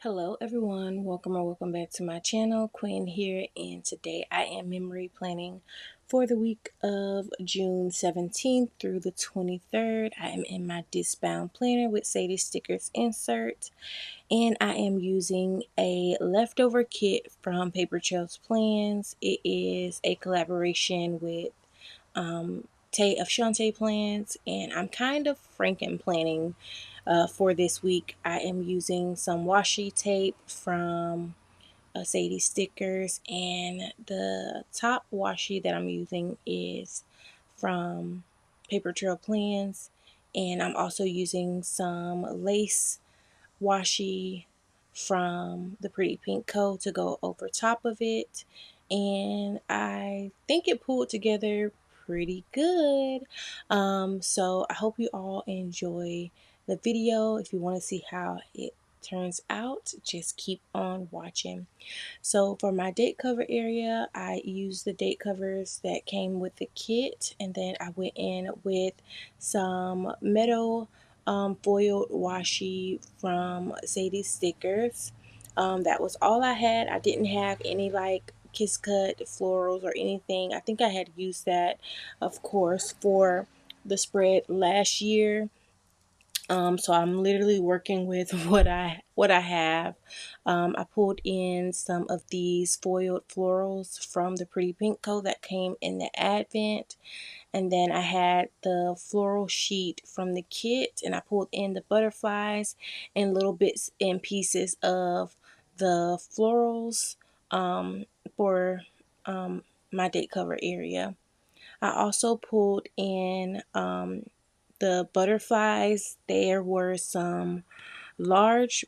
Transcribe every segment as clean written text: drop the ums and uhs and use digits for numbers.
Hello everyone, welcome or welcome back to my channel. Quinn here, and today I am memory planning for the week of June 17th through the 23rd. I am in my disc-bound planner with Sadie Stickers insert, and I am using a leftover kit from Paper Trails Plans. It is a collaboration with Tay of Shantae Plans, and I'm kind of franken planning for this week. I am using some washi tape from Sadie Stickers, and the top washi that I'm using is from Paper Trail Plans, and I'm also using some lace washi from the Pretty Pink Co. to go over top of it, and I think it pulled together pretty good. So I hope you all enjoy the video. If you want to see how it turns out, just keep on watching. So for my date cover area, I used the date covers that came with the kit, and then I went in with some metal foiled washi from Sadie Stickers. That was all I had. I didn't have any like kiss cut florals or anything. I think I had used that, of course, for the spread last year. So I'm literally working with what I have. I pulled in some of these foiled florals from the Pretty Pink Co. that came in the Advent, and then I had the floral sheet from the kit, and I pulled in the butterflies and little bits and pieces of the florals for my date cover area. I also pulled in the butterflies. There were some larger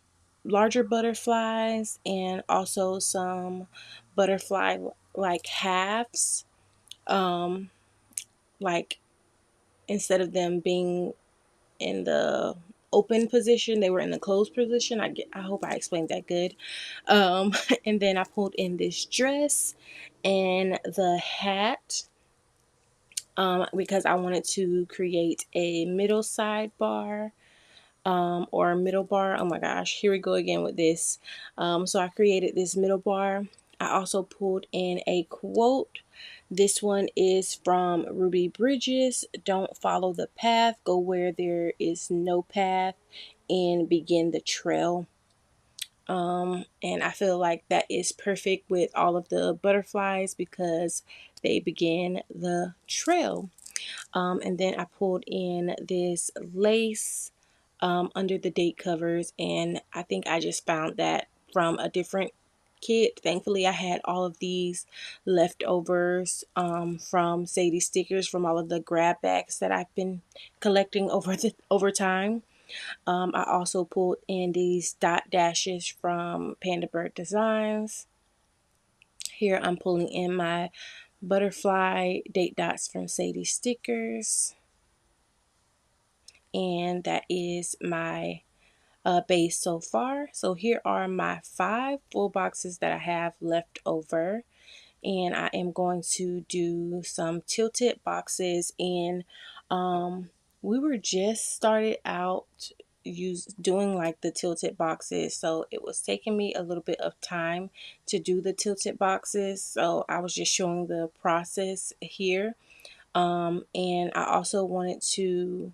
butterflies, and also some butterfly like halves. Um, like instead of them being in the open position, they were in the closed position. I hope I explained that good. And then I pulled in this dress and the hat. Because I wanted to create a middle sidebar, or middle bar. Oh my gosh, here we go again with this. So I created this middle bar. I also pulled in a quote. This one is from Ruby Bridges. Don't follow the path, go where there is no path, and begin the trail. And I feel like that is perfect with all of the butterflies because they begin the trail. And then I pulled in this lace under the date covers, and I think I just found that from a different kit. Thankfully, I had all of these leftovers from Sadie Stickers from all of the grab bags that I've been collecting over time. I also pulled in these dot dashes from Panda Bird Designs. Here I'm pulling in my butterfly date dots from Sadie Stickers, and that is my base so far. So here are my 5 full boxes that I have left over, and I am going to do some tilted boxes. And we were just started out doing like the tilted boxes, so it was taking me a little bit of time to do the tilted boxes, so I was just showing the process here. And I also wanted to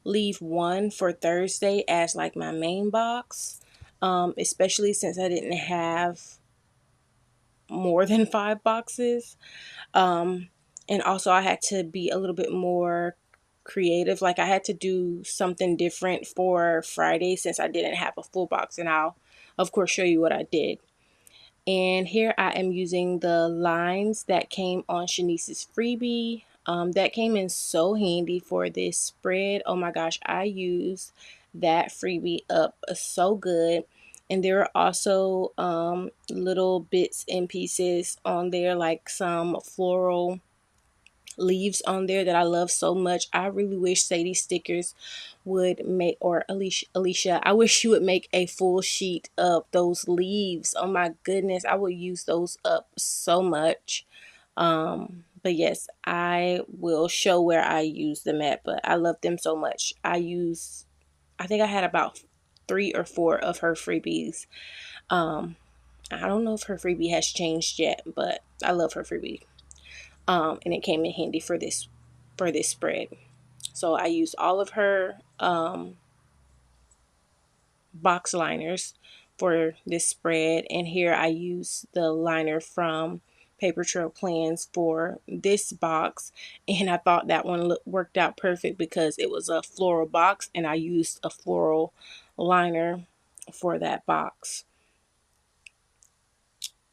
leave one for Thursday as like my main box, especially since I didn't have more than 5 boxes. And also I had to be a little bit more creative. Like I had to do something different for Friday since I didn't have a full box, and I'll of course show you what I did. And here I am using the lines that came on Shanice's freebie. That came in so handy for this spread. Oh my gosh, I used that freebie up so good. And there are also little bits and pieces on there, like some floral leaves on there that I love so much. I really wish Sadie Stickers would make, or Alicia, I wish you would make a full sheet of those leaves. Oh my goodness, I would use those up so much. But yes, I will show where I use them at, but I love them so much. I use I think I had about 3 or 4 of her freebies. I don't know if her freebie has changed yet, but I love her freebie. And it came in handy for this spread. So I used all of her box liners for this spread, and here I use the liner from Paper Trail Plans for this box, and I thought that one worked out perfect because it was a floral box and I used a floral liner for that box.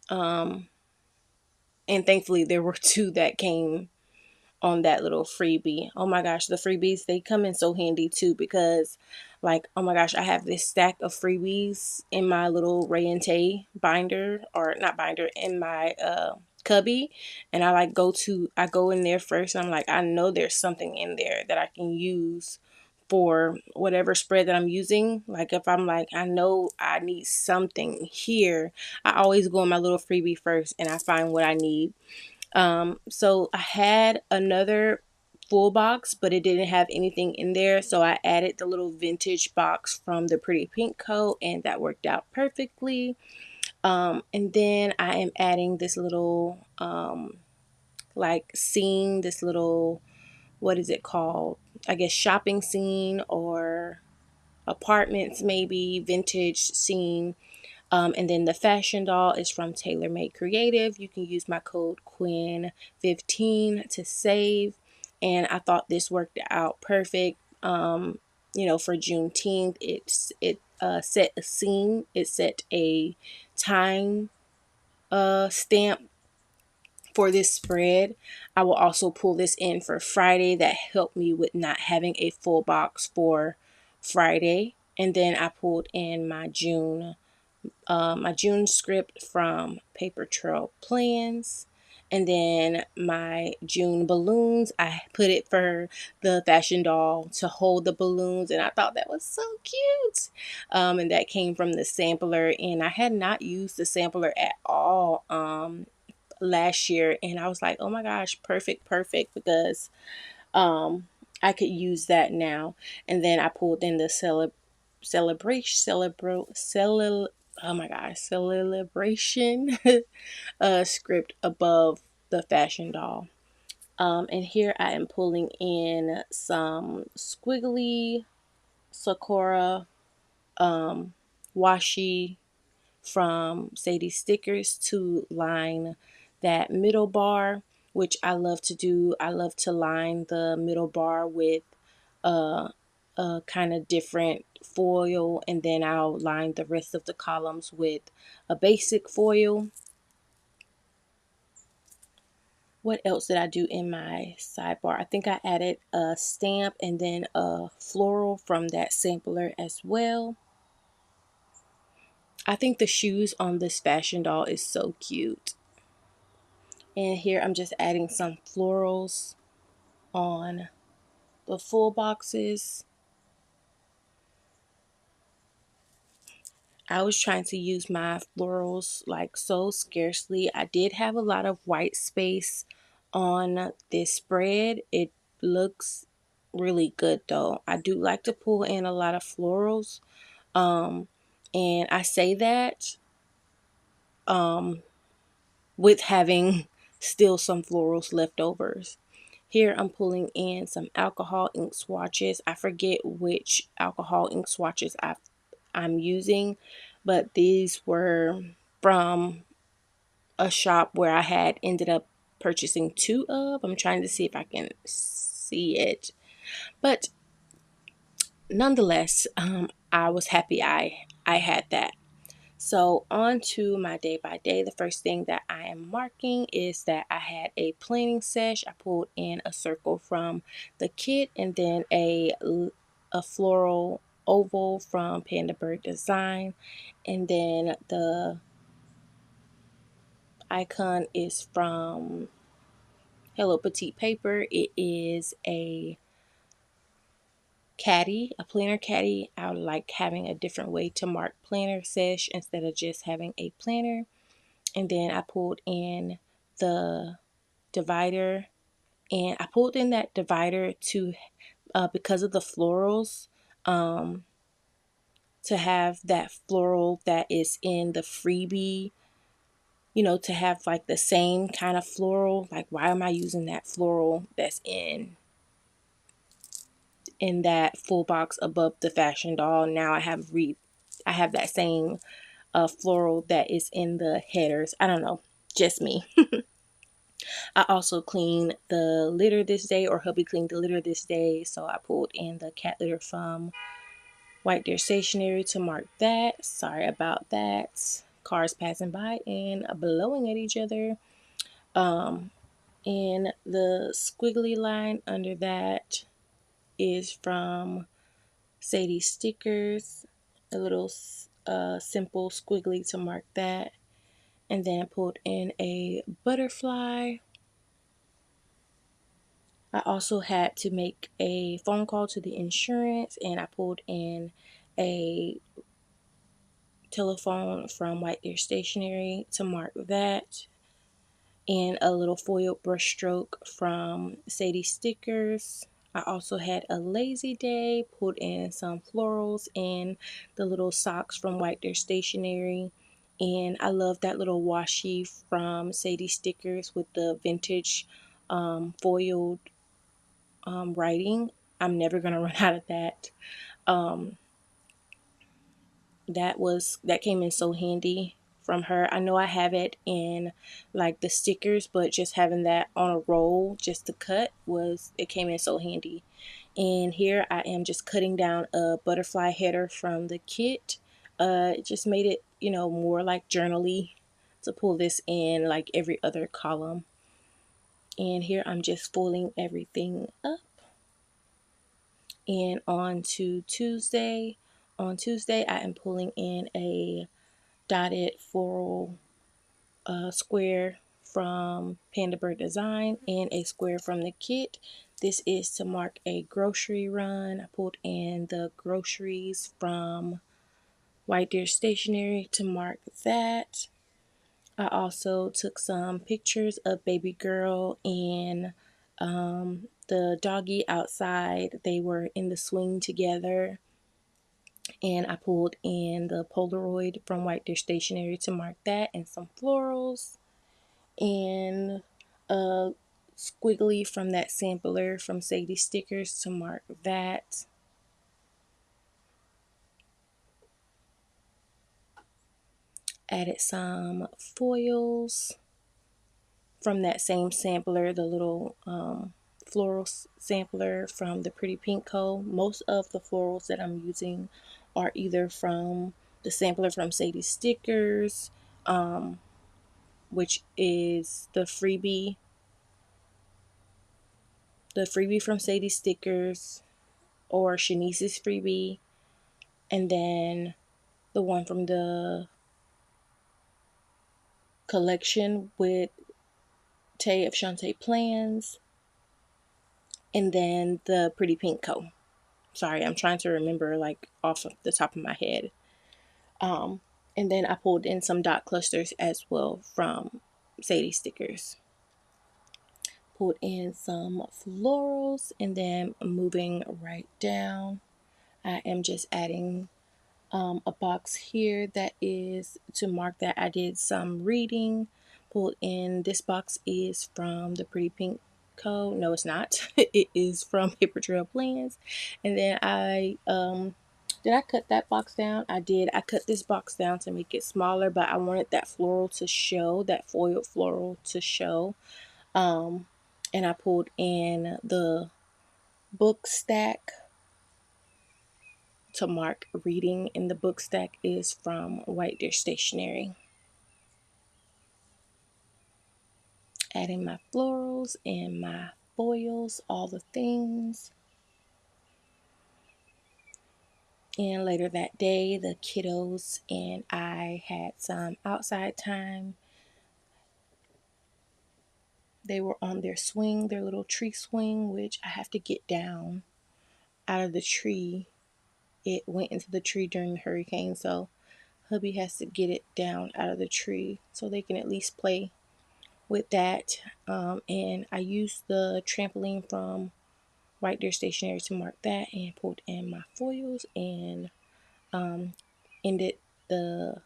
And thankfully there were 2 that came on that little freebie. Oh my gosh, the freebies, they come in so handy too, because like, oh my gosh, I have this stack of freebies in my little Ray and Tay binder, or not binder, in my cubby, and I go in there first, and I'm like, I know there's something in there that I can use for whatever spread that I'm using. Like if I'm like, I know I need something here, I always go in my little freebie first and I find what I need. So I had another full box, but it didn't have anything in there. So I added the little vintage box from the Pretty Pink Co. and that worked out perfectly. And then I am adding this little, like scene, this little, what is it called? I guess shopping scene or apartments, maybe vintage scene. And then the fashion doll is from Tailor Made Creative. You can use my code Quen15 to save. And I thought this worked out perfect. For Juneteenth, it set a scene. It set a time stamp for this spread. I will also pull this in for Friday. That helped me with not having a full box for Friday. And then I pulled in my June script from Paper Trail Plans. And then my June balloons, I put it for the fashion doll to hold the balloons, and I thought that was so cute. And that came from the sampler, and I had not used the sampler at all last year, and I was like, oh my gosh, perfect, because I could use that now. And then I pulled in the celebration script above the fashion doll. And here I am pulling in some squiggly Sakura washi from Sadie's Stickers to line that middle bar, which I love to do. I love to line the middle bar with a kind of different foil, and then I'll line the rest of the columns with a basic foil. What else did I do in my sidebar? I think I added a stamp and then a floral from that sampler as well. I think the shoes on this fashion doll is so cute. And here I'm just adding some florals on the full boxes. I was trying to use my florals like so scarcely. I did have a lot of white space on this spread. It looks really good though. I do like to pull in a lot of florals. And I say that with having still some florals leftovers. Here I'm pulling in some alcohol ink swatches. I forget which alcohol ink swatches I'm using, but these were from a shop where I had ended up purchasing 2 of. I'm trying to see if I can see it. But nonetheless, I was happy I had that. So on to my day by day. The first thing that I am marking is that I had a planning sesh. I pulled in a circle from the kit, and then a floral oval from Panda Bird Design, and then the icon is from Hello Petite Paper. It is a caddy, a planner caddy. I like having a different way to mark planner sesh instead of just having a planner. And then I pulled in the divider, and I pulled in that divider to because of the florals. to have that floral that is in the freebie, you know, to have like the same kind of floral. Like, why am I using that floral that's in that full box above the fashion doll? Now I have that same floral that is in the headers. I don't know, just me. I also cleaned the litter this day, or hubby cleaned the litter this day, so I pulled in the cat litter from White Deer Stationery to mark that. Sorry about that. Cars passing by and blowing at each other. And the squiggly line under that is from Sadie Stickers. A little simple squiggly to mark that. And then I pulled in a butterfly. I also had to make a phone call to the insurance, and I pulled in a telephone from White Deer Stationery to mark that, and a little foil brush stroke from Sadie Stickers. I also had a lazy day, pulled in some florals and the little socks from White Deer Stationery. And I love that little washi from Sadie Stickers with the vintage foiled writing. I'm never going to run out of that. Um, that came in so handy from her. I know I have it in like the stickers, but just having that on a roll just to cut, it came in so handy. And here I am just cutting down a butterfly header from the kit. It just made it, you know, more like journal-y to pull this in like every other column. And here I'm just folding everything up. And on Tuesday, I am pulling in a dotted floral square from Panda Bird Design and a square from the kit. This is to mark a grocery run. I pulled in the groceries from White Deer Stationery to mark that. I also took some pictures of baby girl and the doggy outside. They were in the swing together, and I pulled in the Polaroid from White Deer Stationery to mark that, and some florals, and a squiggly from that sampler from Sadie Stickers to mark that. Added some foils from that same sampler, the little floral sampler from the Pretty Pink Co. Most of the florals that I'm using are either from the sampler from Sadie Stickers, which is the freebie from Sadie Stickers, or Shanice's freebie, and then the one from the collection with Tay of Shantae Plans, and then the Pretty Pink Co. Sorry, I'm trying to remember like off of the top of my head. And then I pulled in some dot clusters as well from Sadie Stickers. Pulled in some florals, and then moving right down, I am just adding a box here that is to mark that I did some reading. Pulled in, this box is from the Pretty Pink Co. No, it's not. It is from Paper Trail Plans. And then did I cut that box down? I did. I cut this box down to make it smaller, but I wanted that floral to show, that foiled floral to show. And I pulled in the book stack to mark reading, and the book stack is from White Deer Stationery. Adding my florals and my foils, all the things. And later that day, the kiddos and I had some outside time. They were on their swing, their little tree swing, which I have to get down out of the tree. It went into the tree during the hurricane, so hubby has to get it down out of the tree so they can at least play with that. And I used the trampoline from White Deer Stationery to mark that, and pulled in my foils, and ended the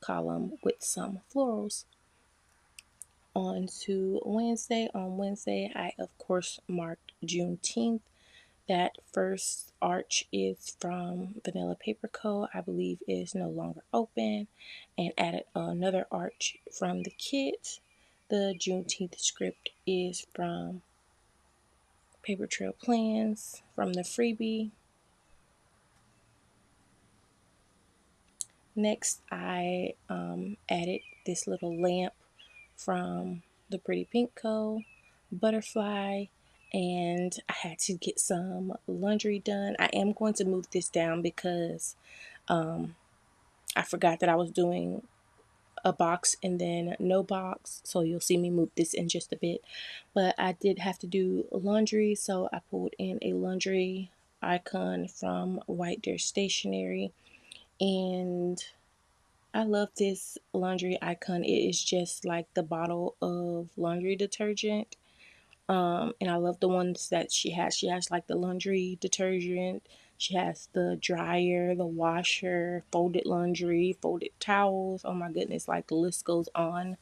column with some florals. On to Wednesday. On Wednesday, I of course marked Juneteenth. That first arch is from Vanilla Paper Co. I believe is no longer open, and added another arch from the kit. The Juneteenth script is from Paper Trail Plans from the freebie. Next, I added this little lamp from the Pretty Pink Co. Butterfly, and I had to get some laundry done. I am going to move this down because I forgot that I was doing a box and then no box, so you'll see me move this in just a bit. But I did have to do laundry, so I pulled in a laundry icon from White Deer Stationery, and I love this laundry icon. It is just like the bottle of laundry detergent. And I love the ones that she has. She has like the laundry detergent. She has the dryer, the washer, folded laundry, folded towels. Oh my goodness, like the list goes on.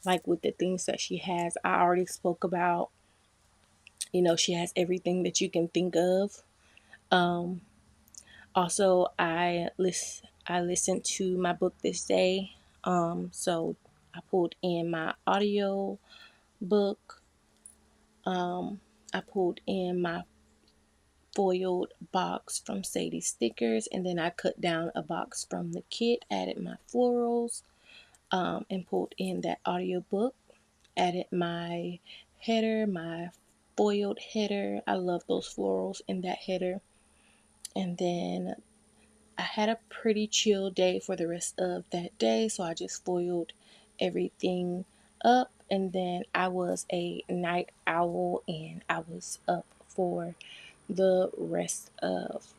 Like with the things that she has, I already spoke about. She has everything that you can think of. Also, I listened to my book this day. So I pulled in my audio book. I pulled in my foiled box from Sadie Stickers, and then I cut down a box from the kit, added my florals, and pulled in that audio book, added my header, my foiled header. I love those florals in that header. And then I had a pretty chill day for the rest of that day, so I just foiled everything up. And then I was a night owl, and I was up for the rest of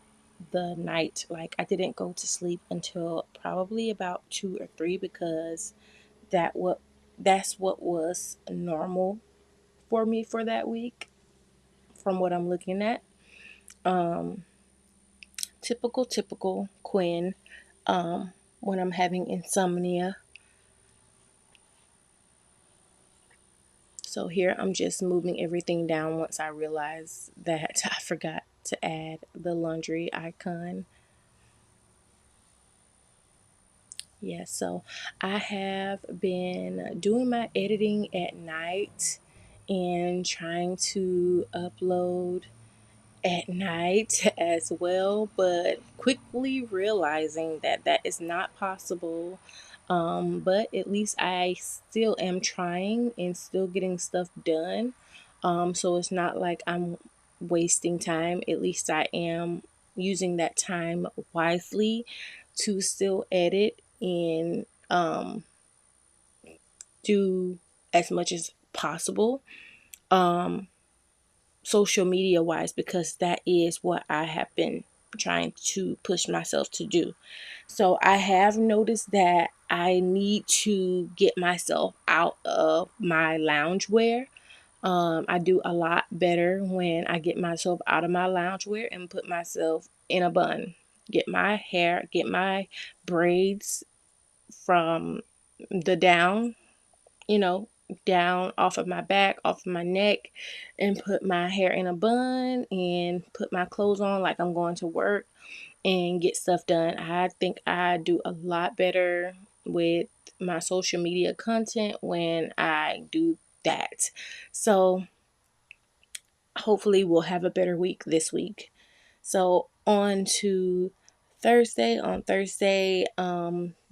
the night. Like, I didn't go to sleep until probably about 2 or 3, because that's what was normal for me for that week from what I'm looking at. Typical Quen, when I'm having insomnia. So here I'm just moving everything down once I realize that I forgot to add the laundry icon. Yeah, so I have been doing my editing at night and trying to upload at night as well, but quickly realizing that that is not possible. But at least I still am trying and still getting stuff done. So it's not like I'm wasting time. At least I am using that time wisely to still edit and do as much as possible. Social media wise, because that is what I have been trying to push myself to do. So I have noticed that I need to get myself out of my loungewear. I do a lot better when I get myself out of my loungewear and put myself in a bun. Get my braids from the down, you know, down off of my back, off of my neck, and put my hair in a bun and put my clothes on like I'm going to work and get stuff done. I think I do a lot better with my social media content when I do that. So hopefully we'll have a better week this week. So on to Thursday. On Thursday,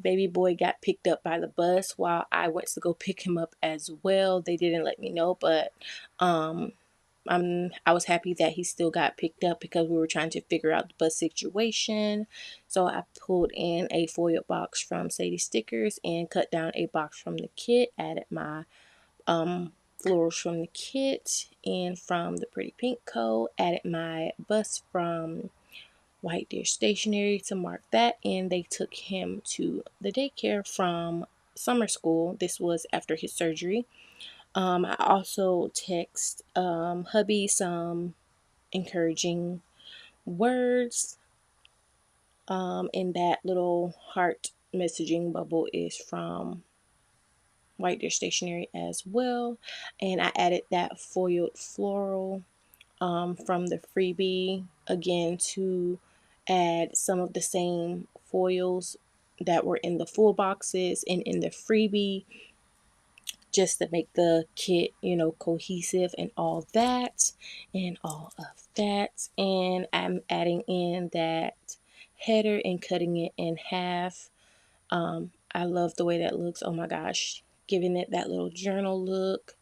baby boy got picked up by the bus while I went to go pick him up as well. They didn't let me know, but I was happy that he still got picked up because we were trying to figure out the bus situation. So I pulled in a foil box from Sadie Stickers and cut down a box from the kit, added my florals from the kit and from the Pretty Pink Co. Added my bus from White Deer Stationery to mark that, and they took him to the daycare from summer school. This was after his surgery. I also text hubby some encouraging words. And that little heart messaging bubble is from White Deer Stationery as well. And I added that foiled floral from the freebie again to add some of the same foils that were in the full boxes and in the freebie, just to make the kit, you know, cohesive and all that and all of that. And I'm adding in that header and cutting it in half. I love the way that looks. Oh my gosh, giving it that little journal look.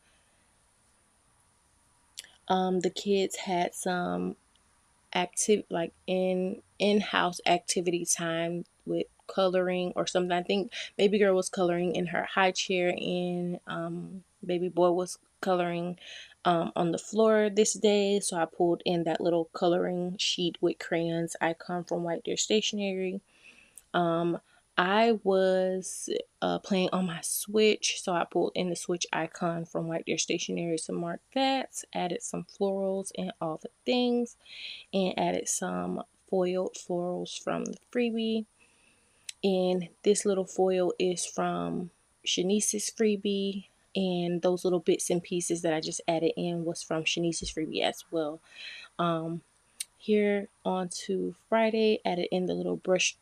The kids had some like in-house activity time with coloring or something. I think baby girl was coloring in her high chair, and baby boy was coloring on the floor this day. So I pulled in that little coloring sheet with crayons icon from White Deer Stationery. um I was playing on my Switch, so I pulled in the Switch icon from White Deer Stationery to mark that, added some florals and all the things, and added some foiled florals from the freebie. And this little foil is from Shanice's freebie, and those little bits and pieces that I just added in was from Shanice's freebie as well. Here on to Friday, added in the little brush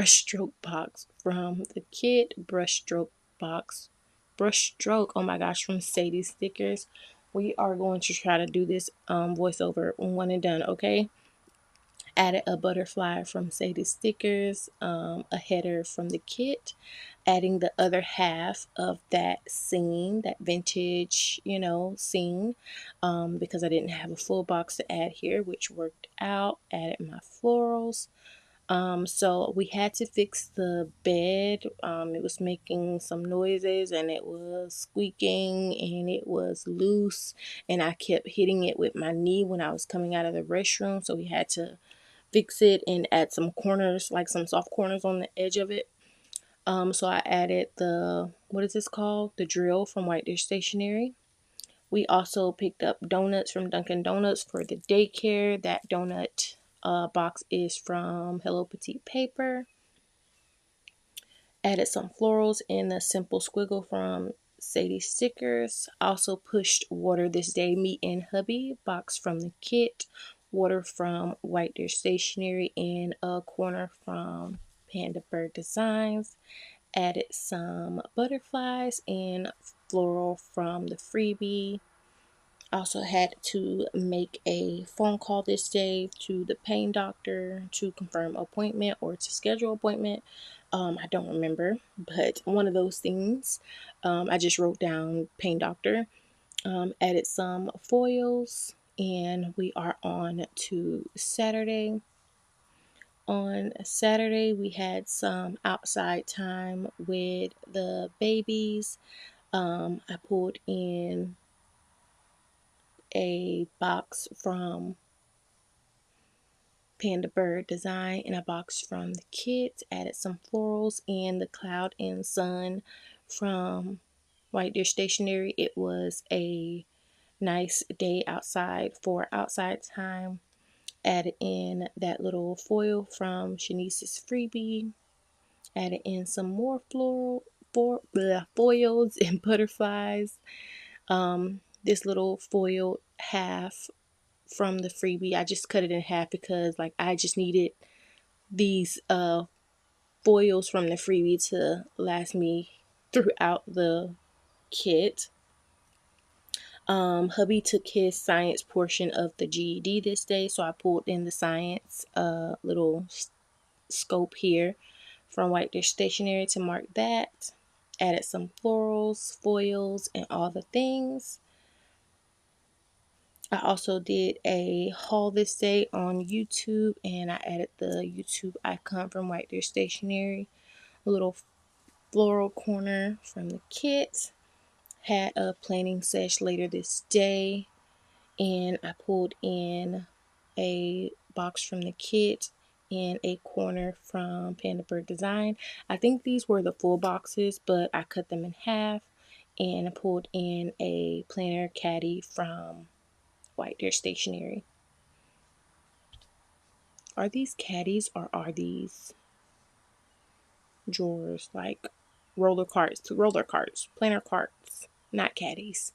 stroke box from the kit, brush stroke, oh my gosh, from Sadie's Stickers. We are going to try to do this voiceover one and done, okay? Added a butterfly from Sadie's Stickers, a header from the kit, adding the other half of that scene, that vintage, you know, scene, because I didn't have a full box to add here, which worked out. Added my florals. So we had to fix the bed. It was making some noises and it was squeaking and it was loose, and I kept hitting it with my knee when I was coming out of the restroom. So we had to fix it and add some corners, like some soft corners on the edge of it. So I added the, what is this called? The drill from White Dish Stationery. We also picked up donuts from Dunkin' Donuts for the daycare. That donut box is from Hello Petite Paper. Added some florals in a simple squiggle from Sadie Stickers. Also pushed water this day, me and hubby, box from the kit, water from White Deer Stationery, and a corner from Panda Bird Designs. Added some butterflies and floral from the freebie. Also had to make a phone call this day to the pain doctor to confirm appointment or to schedule appointment. I don't remember, but one of those things. I just wrote down pain doctor. Added some foils, and we are on to Saturday. On Saturday, we had some outside time with the babies. I pulled in a box from Panda Bird Design and a box from the kids, added some florals and the Cloud and Sun from White Deer Stationery. It was a nice day outside for outside time. Added in that little foil from Shanice's freebie. Added in some more foils and butterflies. This little foil half from the freebie, I just cut it in half because like I just needed these foils from the freebie to last me throughout the kit. Hubby took his science portion of the GED this day, so I pulled in the science little scope here from White Dish Stationery to mark that. Added some florals, foils, and all the things. I also did a haul this day on YouTube, and I added the YouTube icon from White Deer Stationery. A little floral corner from the kit. Had a planning sesh later this day, and I pulled in a box from the kit and a corner from Panda Bird Design. I think these were the full boxes, but I cut them in half, and I pulled in a planner caddy from White Deer Stationery. Are these caddies or are these drawers? Like roller carts, planner carts, not caddies.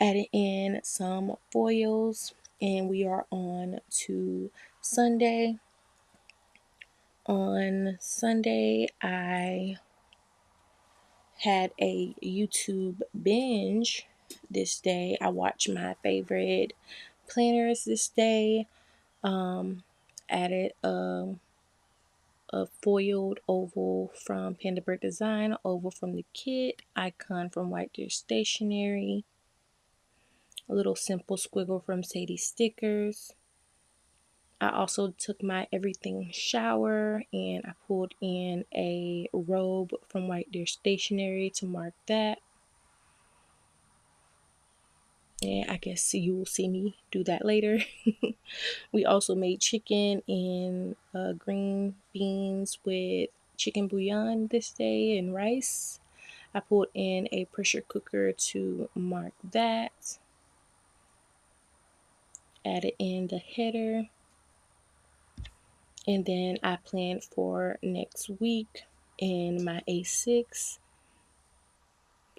Added in some foils, and we are on to Sunday. On Sunday, I had a YouTube binge this day. I watched my favorite planners this day. Added a foiled oval from PaperKayDesigna, oval from the kit, icon from White Deer Stationery, a little simple squiggle from Sadie Stickers. I also took my everything shower and I pulled in a robe from White Deer Stationery to mark that. And I guess you will see me do that later. We also made chicken and green beans with chicken bouillon this day and rice. I pulled in a pressure cooker to mark that. Added in the header. And then I planned for next week in my A6.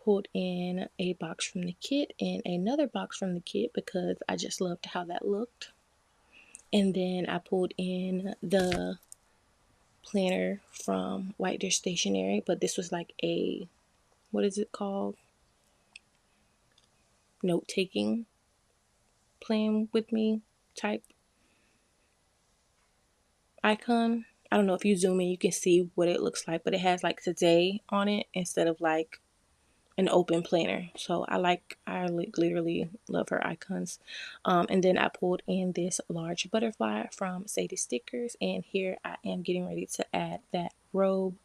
Pulled in a box from the kit and another box from the kit because I just loved how that looked. And then I pulled in the planner from White Deer Stationery, but this was like a, what is it called? Note-taking plan with me type icon. I don't know if you zoom in, you can see what it looks like, but it has like today on it instead of like an open planner. So I literally love her icons. And then I pulled in this large butterfly from Sadie Stickers, and here I am getting ready to add that robe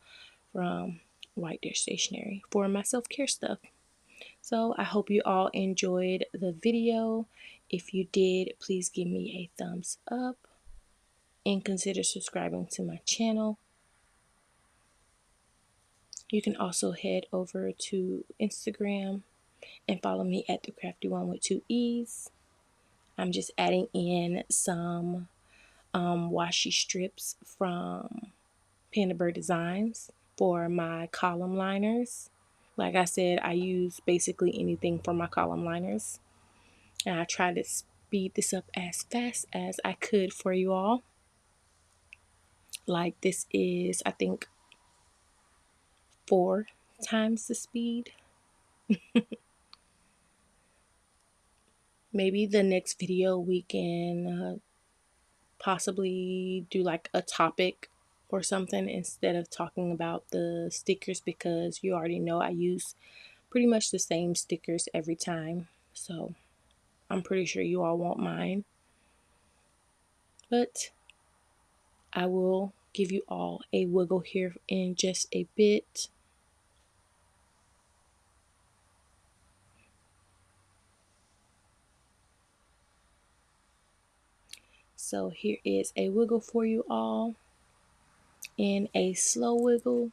from White Deer Stationery for my self-care stuff. So I hope you all enjoyed the video. If you did, please give me a thumbs up and consider subscribing to my channel. You can also head over to Instagram and follow me at the Crafty One with 2 E's. I'm just adding in some washi strips from Panda Bird Designs for my column liners. Like I said, I use basically anything for my column liners. And I try to speed this up as fast as I could for you all. Like this is, I think, 4 times the speed. Maybe the next video we can possibly do like a topic or something instead of talking about the stickers, because you already know I use pretty much the same stickers every time. So I'm pretty sure you all won't mind. But I will give you all a wiggle here in just a bit. So here is a wiggle for you all in a slow wiggle.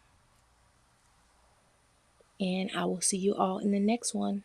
And I will see you all in the next one.